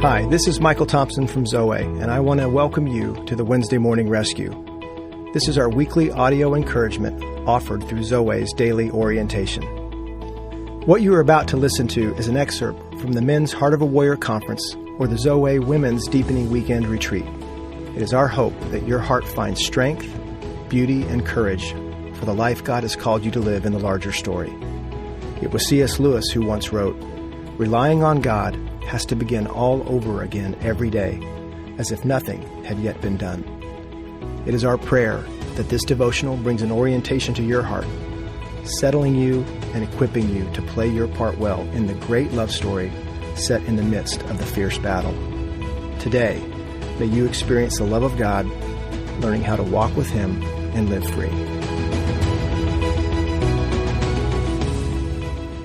Hi, this is Michael Thompson from Zoe, and I want to welcome you to the Wednesday Morning Rescue. This is our weekly audio encouragement offered through Zoe's daily orientation. What you are about to listen to is an excerpt from the Men's Heart of a Warrior Conference or the Zoe Women's Deepening Weekend Retreat. It is our hope that your heart finds strength, beauty, and courage for the life God has called you to live in the larger story. It was C.S. Lewis who once wrote, "Relying on God has to begin all over again every day, as if nothing had yet been done." It is our prayer that this devotional brings an orientation to your heart, settling you and equipping you to play your part well in the great love story set in the midst of the fierce battle. Today, may you experience the love of God, learning how to walk with Him and live free.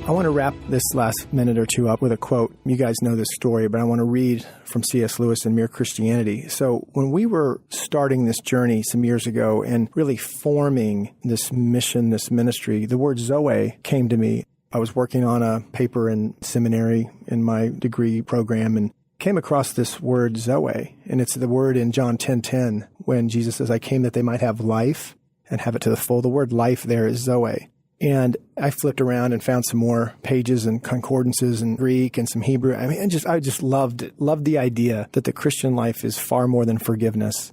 I want to wrap this last minute or two up with a quote. You guys know this story, but I want to read from C.S. Lewis in Mere Christianity. So when we were starting this journey some years ago and really forming this mission, this ministry, the word Zoe came to me. I was working on a paper in seminary in my degree program and came across this word Zoe. And it's the word in John 10:10 when Jesus says, "I came that they might have life and have it to the full." The word life there is Zoe. And I flipped around and found some more pages and concordances in Greek and some Hebrew. I just loved it. Loved the idea that the Christian life is far more than forgiveness.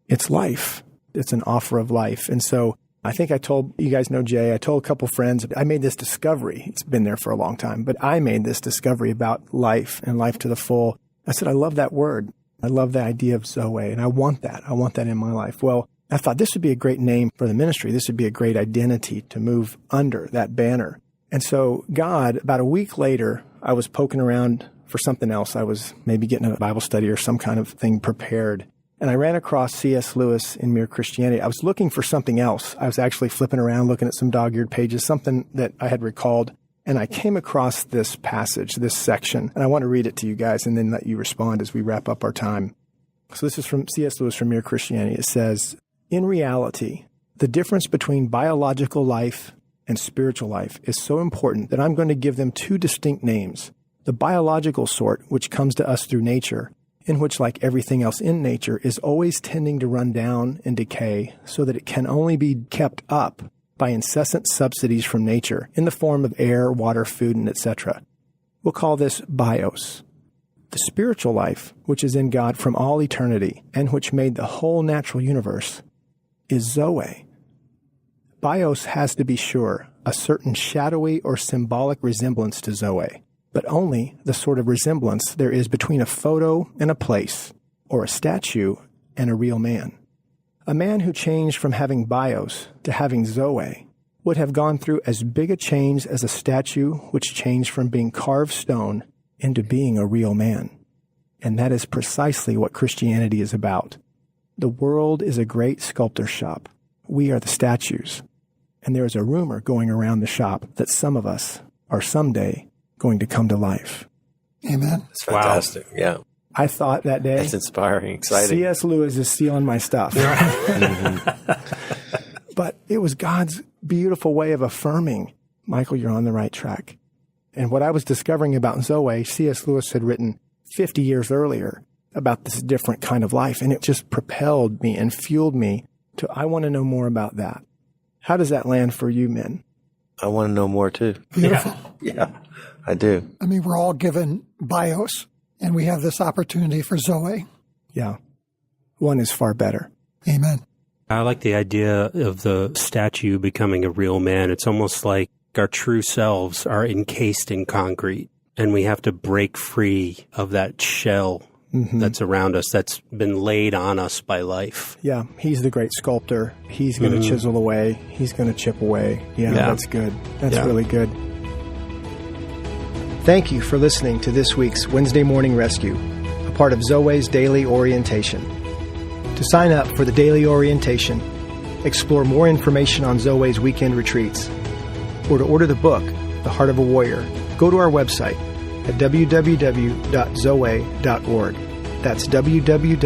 It's life. It's an offer of life. And so I think I told, you guys know Jay, I told a couple friends, I made this discovery. It's been there for a long time, but I made this discovery about life and life to the full. I said, I love that word. I love the idea of Zoe, and I want that. I want that in my life. Well, I thought this would be a great name for the ministry. This would be a great identity to move under that banner. And so God, about a week later, I was poking around for something else. I was maybe getting a Bible study or some kind of thing prepared. And I ran across C.S. Lewis in Mere Christianity. I was looking for something else. I was actually flipping around, looking at some dog-eared pages, something that I had recalled. And I came across this passage, this section. And I want to read it to you guys and then let you respond as we wrap up our time. So this is from C.S. Lewis from Mere Christianity. It says, "In reality, the difference between biological life and spiritual life is so important that I'm going to give them two distinct names. The biological sort, which comes to us through nature, in which, like everything else in nature, is always tending to run down and decay so that it can only be kept up by incessant subsidies from nature in the form of air, water, food, and etc. We'll call this bios. The spiritual life, which is in God from all eternity and which made the whole natural universe, is Zoe. Bios has, to be sure, a certain shadowy or symbolic resemblance to Zoe, but only the sort of resemblance there is between a photo and a place, or a statue and a real man. A man who changed from having bios to having Zoe would have gone through as big a change as a statue which changed from being carved stone into being a real man. And that is precisely what Christianity is about. The world is a great sculptor's shop. We are the statues. And there is a rumor going around the shop that some of us are someday going to come to life." Amen. That's fantastic. Wow. Yeah. I thought that day, that's inspiring, exciting. C.S. Lewis is stealing my stuff. But it was God's beautiful way of affirming, Michael, you're on the right track. And what I was discovering about Zoe, C.S. Lewis had written 50 years earlier about this different kind of life. And it just propelled me and fueled me to, I want to know more about that. How does that land for you, men? I want to know more too. Beautiful. Yeah, I do. I mean, we're all given bios, and we have this opportunity for Zoe. Yeah. One is far better. Amen. I like the idea of the statue becoming a real man. It's almost like our true selves are encased in concrete, and we have to break free of that shell that's around us, that's been laid on us by life. Yeah, he's the great sculptor. He's going to chisel away. He's going to chip away. Yeah, that's good. That's really good. Thank you for listening to this week's Wednesday Morning Rescue, a part of Zoe's Daily Orientation. To sign up for the Daily Orientation, explore more information on Zoe's weekend retreats, or to order the book, The Heart of a Warrior, go to our website at www.zoe.org. That's www.zoweh.org.